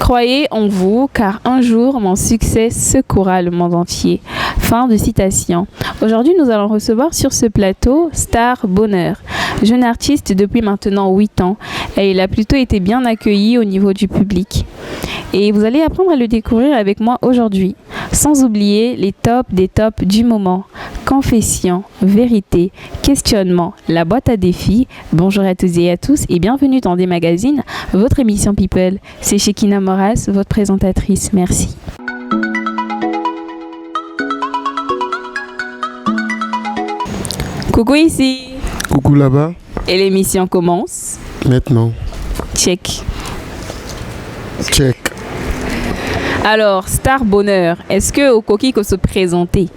Croyez en vous, car un jour, mon succès secourra le monde entier. Fin de citation. Aujourd'hui, nous allons recevoir sur ce plateau Star Bonheur, jeune artiste depuis maintenant 8 ans, et il a plutôt été bien accueilli au niveau du public. Et vous allez apprendre à le découvrir avec moi aujourd'hui. Sans oublier les tops des tops du moment. Confession, vérité, questionnement, la boîte à défis. Bonjour à toutes et à tous et bienvenue dans Des Magazines, votre émission People. C'est Shekina Moras, votre présentatrice. Merci. Coucou ici. Coucou là-bas. Et l'émission commence maintenant. Check. Check. Alors, Star Bonheur, est-ce que au Koki peut se présenter?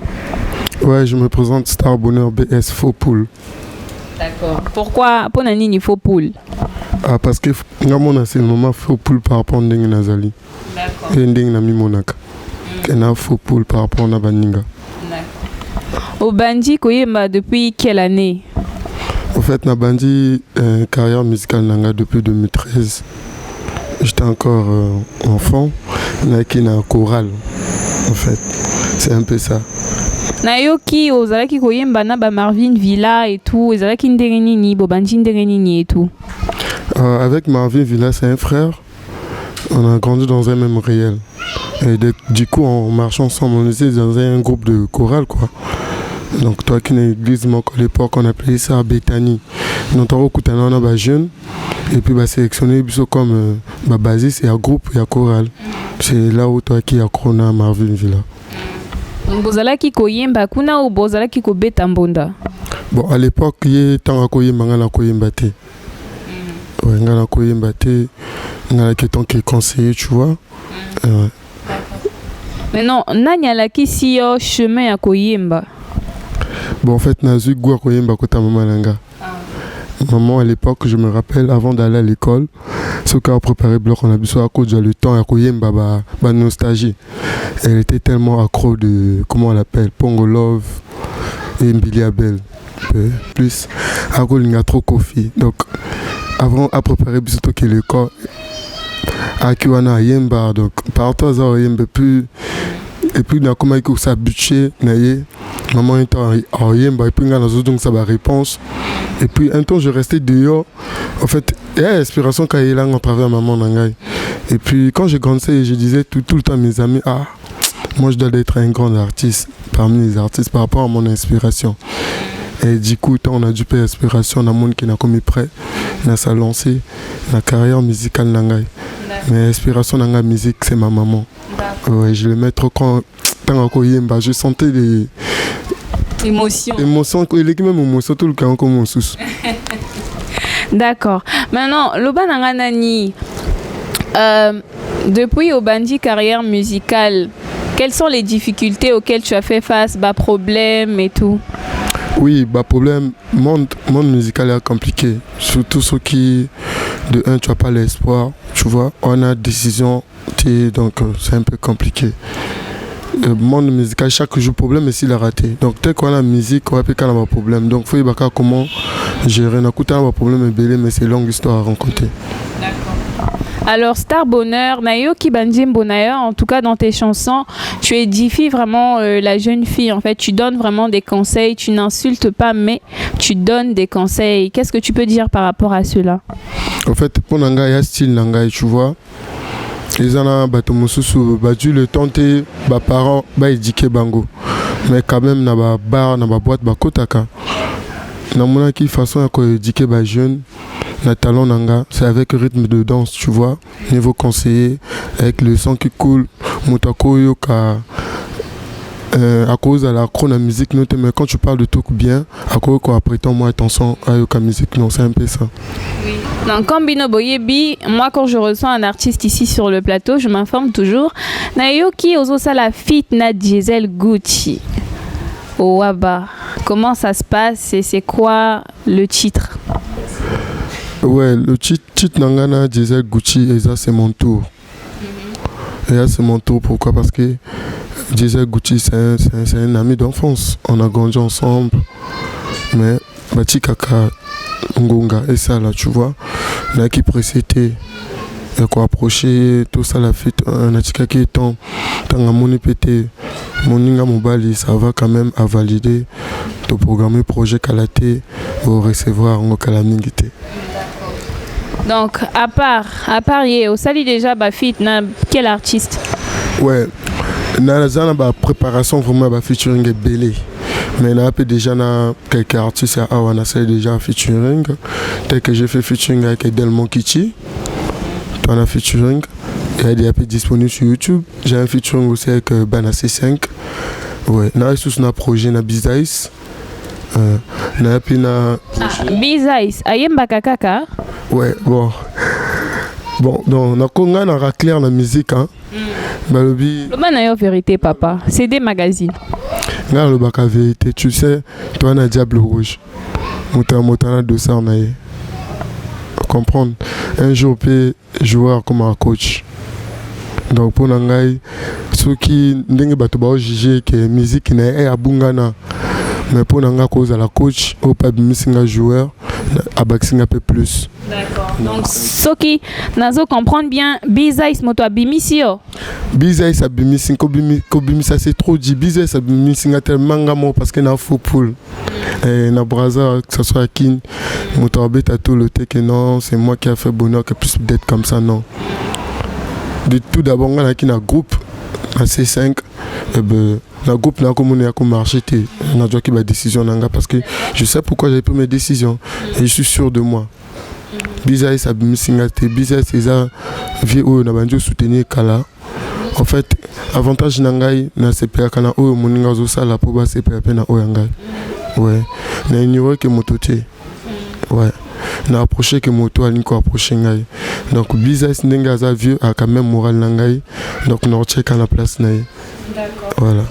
Ouais, je me présente Star Bonheur BS Faux Pool. D'accord. Pourquoi pour Nani Faux Pool? Ah, parce que mon c'est le moment Faux Pool par rapport à Ndeng Nazali. D'accord. Et Ndeng Nami Monaka. Et na Faux Pool par rapport à Baninga. D'accord. Au Bandi Koyemba depuis quelle année? En fait, na Bandi carrière musicale nanga depuis 2013. J'étais encore enfant, qui na chorale. En fait, c'est un peu ça. Nayoki ozalaki koyemba na ba Marvin Villa et tout, ezalaki ndenge nini, bobandi ndenge nini et tout. Avec Marvin Villa, c'est un frère. On a grandi dans un même réel. Et du coup, en marchant ensemble, on était dans un groupe de chorale, quoi. Donc, toi qui es une église, moi, à l'époque, on appelait ça Bethany. Donc, on a des jeunes. Et puis, sélectionner comme basis et un groupe et un chorale. C'est là où toi qui as Corona Marvin Villa. Bozalaki koyemba kuna ou bozalaki ko beta mbonda? Bon, à l'époque, il y a tant à koyemba, ngana koyemba te. Ouais, ngana koyemba te, ngana quelqu'un qui est conseiller, tu vois. Mais non, nanya la ki si yo chemin à koyemba. Bon, en fait, nazu goua koyemba kota maman nanga. Maman, à l'époque, je me rappelle, avant d'aller à l'école, ce qu'on préparé bloc, on a besoin à cause le temps à koyemba, bah nostalgie. Elle était tellement accro de, comment on l'appelle, Pongo Love et Billy Abel. Plus, à cause il y a trop coffee. Donc, avant à préparer surtout que le corps, à Kiwana Yemba, donc, partout à Yemba, et puis, on a comment il s'habituer, maman était en Yemba, et puis, on a donc ça va réponse. Et puis, un temps, je restais dehors. En fait, il y a l'inspiration quand il est là, on travaille à maman Nangaï. Et puis, quand je grandissais, je disais tout le temps à mes amis, moi, je dois être un grand artiste parmi les artistes par rapport à mon inspiration. Et du coup, on a dû payer l'inspiration dans le monde qui n'a commis prêt, dans sa lancée, la carrière musicale Nangaï. Mais l'inspiration dans la musique, c'est ma maman. Ouais, je le mets trop quand je sentais des émotions. Il est même émotion, tout le temps comme mon sous. D'accord. Maintenant, Loba Nanganani, depuis au Bandi carrière musicale, quelles sont les difficultés auxquelles tu as fait face, problèmes et tout? Oui, problème, monde musical est compliqué. Surtout ceux qui, de un, tu n'as pas l'espoir, tu vois, on a décision, donc c'est un peu compliqué. Le monde musical, chaque jour, problème, et s'il a raté. Donc, dès qu'on a la musique, on va pas un problème. Donc, il faut savoir comment gérer. On a un problème, mais c'est une longue histoire à rencontrer. D'accord. Alors, Star Bonheur, Nayoki Bandim Bonheur, en tout cas dans tes chansons, tu édifies vraiment la jeune fille. En fait, tu donnes vraiment des conseils. Tu n'insultes pas, mais tu donnes des conseils. Qu'est-ce que tu peux dire par rapport à cela? En fait, pour Nanga, il y a style Nanga, tu vois. Les gens ont dû le tenter, les parents ont éduqué bango. Mais quand même, dans la bar, dans la boîte, dans mon façon d'éduquer les jeunes, le talent nanga, c'est avec le rythme de danse, tu vois. Niveau conseiller, avec le son qui coule, Moutako Yoka. À cause de la chrono musique, mais quand tu parles de tout bien, à cause qu'on prêtant moi attention à la musique, non, c'est un peu ça. Oui. Donc, comme Bino Boyebi, moi quand je reçois un artiste ici sur le plateau, je m'informe toujours. Nayoki Ozosa la fit na Diesel Gucci. Oh, Waba. Comment ça se passe et c'est quoi le titre? Ouais, le titre Nangana Diesel Gucci, et ça c'est mon tour. Et là c'est mon tour, pourquoi? Parce que Diesel Gucci c'est un ami d'enfance. On a grandi ensemble. Mais Bati Kaka Ngonga et ça là, tu vois. Là qui précédait et quoi approcher tout ça la fête natika qui est temps tanga moni pété moninga mobali ça va quand même à valider de programmer projet kalaté pour recevoir en calamité. Donc à part au sali déjà ba fit na quel artiste? Ouais, na ba préparation vraiment ba featuring est belé. Mais on a déjà quelques artistes à on a déjà featuring. Tel que j'ai fait featuring avec Delmon Kichi. On a featuring. Il est disponible sur YouTube. J'ai un featuring aussi avec Bana C5. Ouais, on a aussi un projet na Bizaïs. On a Bizaïs, Ayemba Kakaka. Ouais, bon. Bon, donc on a raclé la musique. Hein. Le ban vérité, papa. C'est des magazines. Là, le bac à vérité, tu sais, toi, on a Diable Rouge. Moutana de ça, on a comprendre. Un jour, peut joueur comme un coach. Donc, pour nous, ceux qui ont jugé que la musique n'est pas bungana. Mais pour nous, cause à la coach, au pas de un joueur, à boxing un peu plus. D'accord. Donc, ceux qui n'ont comprendre bien, Bizaïs moto abimisio. Bizaïs abimisio, ça c'est trop dit. Bizaïs abimisio tellement parce qu'il y a un faux pool. Et na Braza, que ce soit à Kin, moto abeta tout le té que non, c'est moi qui a fait bonheur que plus d'être comme ça, non. De tout d'abord, on a un groupe, un C5, et ben. Le groupe n'a pas marché, on a déjà pris ma décision parce que je sais pourquoi j'ai pris mes décisions et je suis sûr de moi. Bizaïs a Bizaïs c'est ça vie où on a besoin soutenir Kala. En fait, avantage nangai na CPA kana o moninga zo sala pour ba CPA na oyangai. Ouais, na ignoré que mototé. Ouais. Na approché que moto a l'inko approché ngai. Donc Bizaïs n'enga za vieux a quand même moral nangai. Donc on check à la place naï. D'accord. Voilà.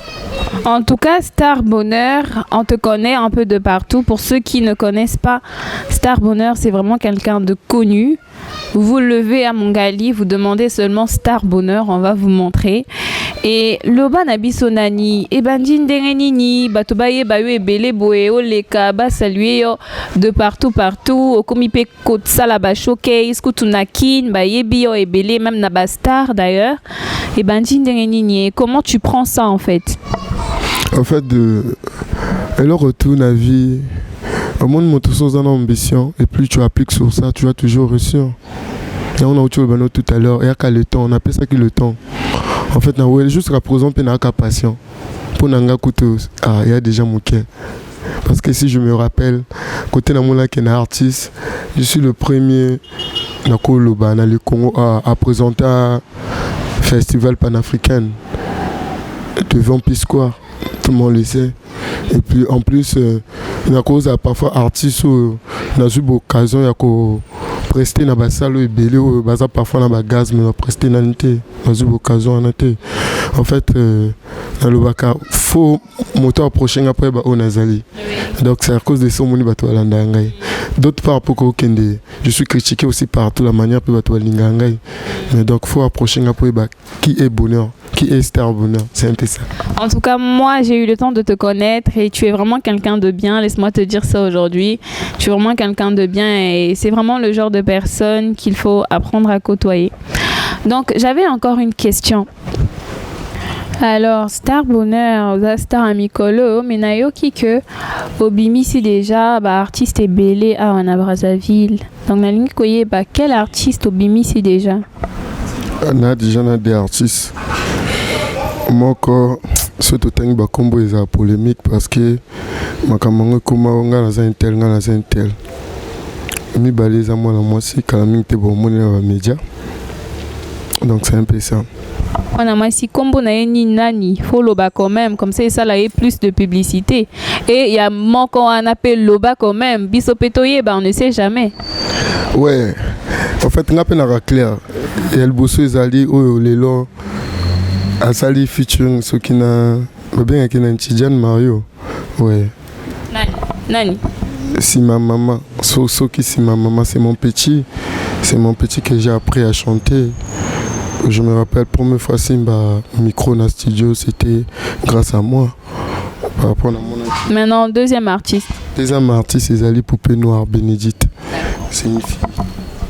En tout cas, Star Bonheur, on te connaît un peu de partout. Pour ceux qui ne connaissent pas, Star Bonheur, c'est vraiment quelqu'un de connu. Vous levez à Mongali, vous demandez seulement Star Bonheur, on va vous montrer. Et Loba Nabisonani, Ebandine Dengenini, Batobaye Bayo Ebele Boe, Oleka, Basaluye de partout, Okomipe Kotsalaba Showcase, Kutunakin, Bayebio Ebele, même Nabastar d'ailleurs. Ebandine Dengenini, comment tu prends ça en fait? En fait, elle retourne à vie. Au monde monte sur une ambition et plus tu appliques sur ça, tu vas toujours réussir. Et on a autre chose tout à l'heure, il y a qu'à le temps, on appelle ça que le temps. En fait, on est juste représenter notre passion. Pour Nanga Koutou, il y a déjà mon cœur. Parce que si je me rappelle, côté Namona qui est un artiste, je suis le premier dans le Congo à présenter un festival panafricain devant Piscoire. Tout le monde le sait. Et puis en plus, il cause parfois artistes où on a eu l'occasion de prester dans la salle et belé ou parfois dans le gaz, mais on a presté dans l'été. On a eu l'occasion en été. En fait, dans le bac, il faut moteur prochain après on a zali. Donc c'est à cause de ça que je suis d'autre part, pour je suis critiqué aussi par toute la manière pour mais donc il faut approcher après qui est bonheur. Qui est Star Bonheur, c'est un peu ça. En tout cas, moi, j'ai eu le temps de te connaître et tu es vraiment quelqu'un de bien. Laisse-moi te dire ça aujourd'hui. Tu es vraiment quelqu'un de bien et c'est vraiment le genre de personne qu'il faut apprendre à côtoyer. Donc, j'avais encore une question. Alors, Star Bonheur, Star Amicolo, mais nayoki que Obimisi déjà, artiste est belé à Brazzaville. Donc, na ligne koye, quel artiste Obimisi déjà? On a déjà des artistes. Moi, ce temps bakombo est polémique parce que makamango kuma nga na un tel. Mi baleza moi la moi si calamité bon mon na média. Donc c'est un peu ça. On a moi si combo na ni nani, faut loba quand même comme ça là est plus de publicité. Et il y a mon qu'on appelle loba quand même, biso petoye on ne sait jamais. Ouais. En fait, on a peine à clair. Et elle bosse les alliés au lelo. À Sali featuring ceux qui n'a bien avec un Tidjane Mario. Ouais. Nani. Si ma maman, qui si ma maman, c'est mon petit que j'ai appris à chanter. Je me rappelle première fois Simba micro na studio, c'était grâce à moi. Par rapport à mon maintenant deuxième artiste. Deuxième artiste, c'est Ali Poupée Noire Bénédicte. C'est une fille.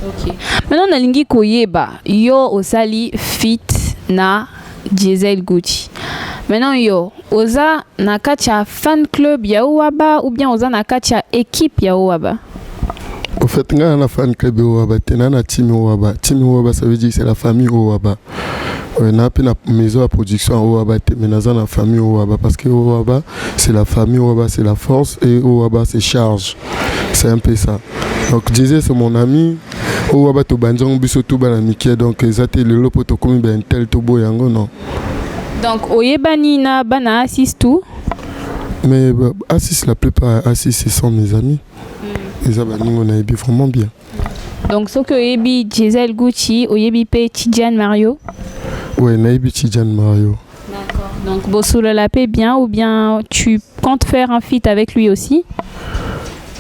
Ok. Maintenant, nalingi koyeba, yo osali fit na Diesel Gucci. Maintenant, yo, oza na kacha fan club ya Ouaba ou bien oza na kacha équipe ya Ouaba? En fait, on a un fan club Ouaba, on a un team Ouaba. Team Ouaba, ça veut dire que c'est la famille Ouaba. On a une maison à production à Ouaba, mais on a la famille Ouaba. Parce que Ouaba, c'est la famille Ouaba, c'est la force, et Ouaba, c'est charge. C'est un peu ça. Donc, Diesel, c'est mon ami. Ouaba, to banjang biso to bananiké. Donc, zate le lopo to komi ben tel to boyango, non. Donc, oyebani na bana assiste tout. Mais Assis, la plupart Assis, ce sont mes amis. Les amis, on a vraiment bien. Donc, ce que oyebi Diesel Gucci, oyebi pe Tidjane Mario. Ouais, Naïbi Tidjane Mario. D'accord. Donc, Bossolo la paix bien ou bien tu comptes faire un feat avec lui aussi?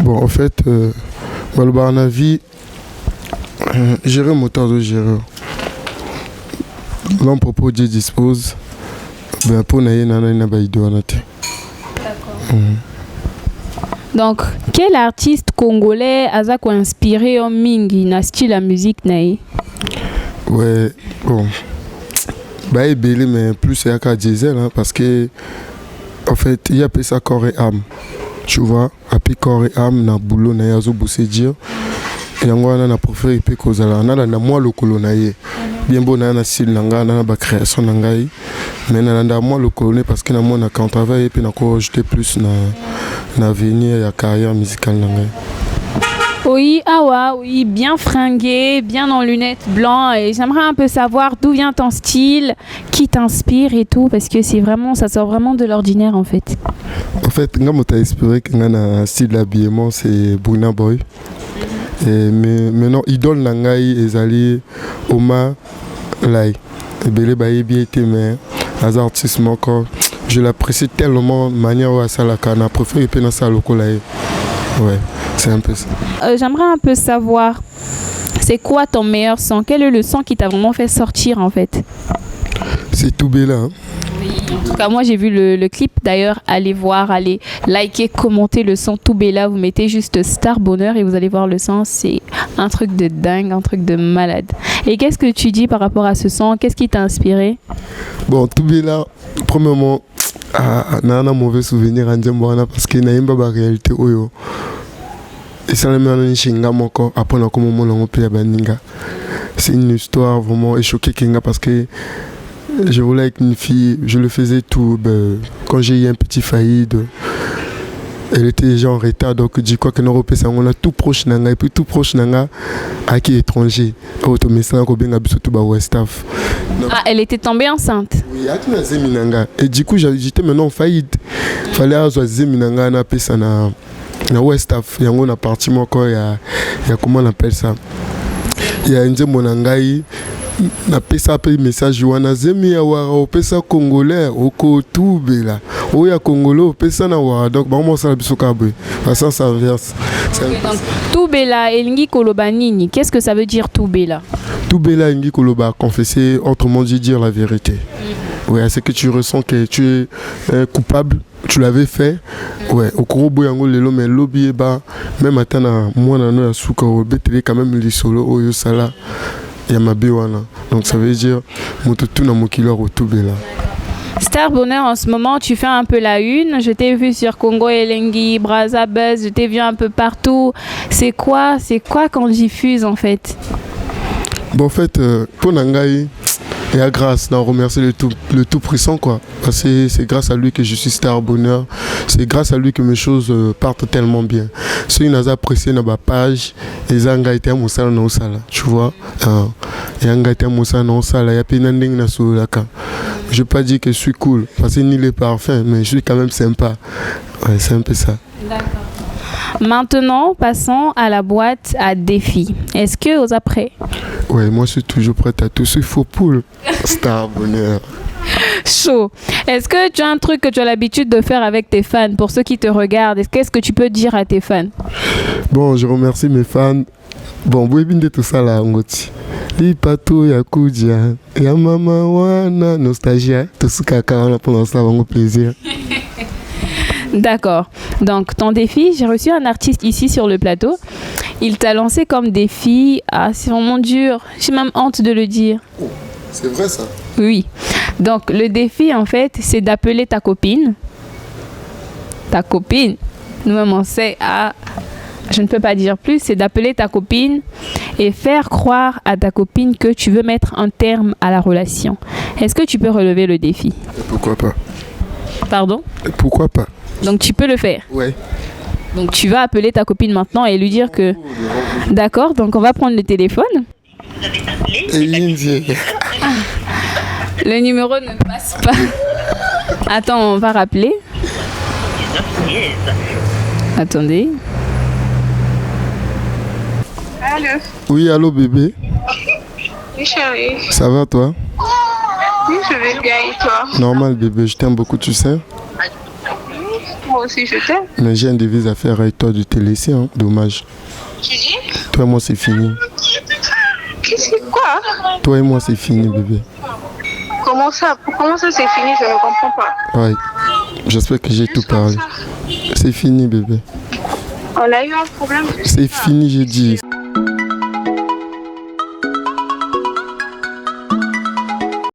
Bon, en fait, on a vu gérer moteur de gérer. L'homme propose, Dieu dispose. Ben, pour naïe, nana, Donc, quel artiste congolais a inspiré en mingi na style la musique naïe? Ouais, bon. Bah, belé, mais plus c'est qu'à Diesel, hein, parce que, en fait, il y a ça corps et âme. Tu vois, après corps et âme, na boulot, na yazo bossé dire. Et on a préféré que kozala, on a moi le colonaïe. Bien bon, on a style nanga, on a ba création nangaï. Mais on a moi le coloné parce que on a quand travail et puis on a ajouté plus na avenir et la carrière musicale nangaï. Oui, awa, oui, bien fringué, bien en lunettes blancs. Et j'aimerais un peu savoir d'où vient ton style, qui t'inspire et tout, parce que c'est vraiment, ça sort vraiment de l'ordinaire en fait. En fait, moi, j'ai inspiré que un style d'habillement, c'est Burna Boy. Et maintenant, idole nangai ezali Oma Lai. Belé baïbi était mais les artistes encore. Je l'apprécie tellement de manière où ça la canne. Préféré péna ça le colaï. Ouais, c'est un peu ça. J'aimerais un peu savoir, c'est quoi ton meilleur son? Quel est le son qui t'a vraiment fait sortir en fait? C'est tout bella. Hein? Oui, en tout cas, moi j'ai vu le clip. D'ailleurs, allez voir, allez liker, commenter le son tout bella. Vous mettez juste Star Bonheur et vous allez voir le son. C'est un truc de dingue, un truc de malade. Et qu'est-ce que tu dis par rapport à ce son? Qu'est-ce qui t'a inspiré? Bon, tout bella, premièrement, n'a un mauvais souvenir en Djamboana parce que n'a pas réalité. Et ça le met en chinga encore. Après, on a comme on peut baninga. C'est une histoire vraiment choquée Kinga parce que je voulais avec une fille, je le faisais tout. Ben, quand j'ai eu un petit faillite, elle était déjà en retard, donc du coup, on a tout proche nanga et puis tout proche nanga à qui étranger. Ah, elle était tombée enceinte. Oui, et du coup, j'étais maintenant en faillite. Il fallait avoir Zeminanga na pesa na Westaf. Et on a parti encore, il y a comment on appelle ça? Il y a un Zemonangai. Na pesa pe message wana zemi ya wa o pesa congolais oko tubela o ya congolais o pesa na wa donc ba mo sala biso kabwe ça s'inverse. Donc tubela elingi koloba nini? Qu'est-ce que ça veut dire tubela? Tubela elingi koloba confesser, autrement dit dire la vérité. Ouais, c'est que tu ressens que tu es coupable, tu l'avais fait. Ouais, au gros boyango lelo mais lobby ba même atana moi na no ya suka o betele quand même li solo o yo sala. Donc ça veut dire Star Bonheur, en ce moment, tu fais un peu la une. Je t'ai vu sur Congo Elengi, Brazza Buzz, je t'ai vu un peu partout. C'est quoi qu'on diffuse en fait? Bon, en fait, pour Nangaï, et à grâce, on remercie le tout puissant quoi. Parce que c'est grâce à lui que je suis Star Bonheur. C'est grâce à lui que mes choses partent tellement bien. Ceux qui nous apprécié dans ma page, ils ont été à Moussala dans Moussala, tu vois. Ils ont été à Moussala dans Moussala. Il y a plein de gens qui sont. Je ne peux pas dire que je suis cool, parce que ni les parfums, mais je suis quand même sympa. Ouais, c'est un peu ça. D'accord. Maintenant, passons à la boîte à défis. Est-ce que vous êtes prêts? Oui, moi je suis toujours prête à tout ce qu'il faut pour Star Bonheur. Chaud. Est-ce que tu as un truc que tu as l'habitude de faire avec tes fans, pour ceux qui te regardent? Qu'est-ce que tu peux dire à tes fans? Bon, je remercie mes fans. Bon, vous avez tout ça là, Ngoti. Lipato ya kudia, ya mama wana nostalgia, tout ce caca pour l'instant, on plaisir. D'accord. Donc, ton défi, j'ai reçu un artiste ici sur le plateau. Il t'a lancé comme défi. Ah, c'est vraiment dur. J'ai même honte de le dire. Oh, c'est vrai ça? Oui. Donc, le défi, en fait, c'est d'appeler ta copine. Ta copine. Nous-mêmes, on sait. Ah, je ne peux pas dire plus. C'est d'appeler ta copine et faire croire à ta copine que tu veux mettre un terme à la relation. Est-ce que tu peux relever le défi? Et pourquoi pas? Pardon? Et pourquoi pas? Donc, tu peux le faire. Ouais. Donc, tu vas appeler ta copine maintenant et lui dire que... D'accord, donc on va prendre le téléphone. Et Lindsay. Le numéro ne passe pas. Attends, on va rappeler. Attendez. Allô? Oui, allô bébé. Oui, chérie. Ça va toi? Oui, je vais bien et toi? Normal bébé, je t'aime beaucoup, tu sais. Moi aussi, je t'aime. Mais j'ai une devise à faire avec toi de te laisser, hein. Dommage. Tu dis? Toi et moi c'est fini. Qu'est-ce que quoi? Toi et moi c'est fini bébé. Comment ça c'est fini? Je ne comprends pas. Ouais. J'espère que j'ai tout Juste comme parlé. ça. C'est fini bébé. On a eu un problème. C'est fini j'ai dit.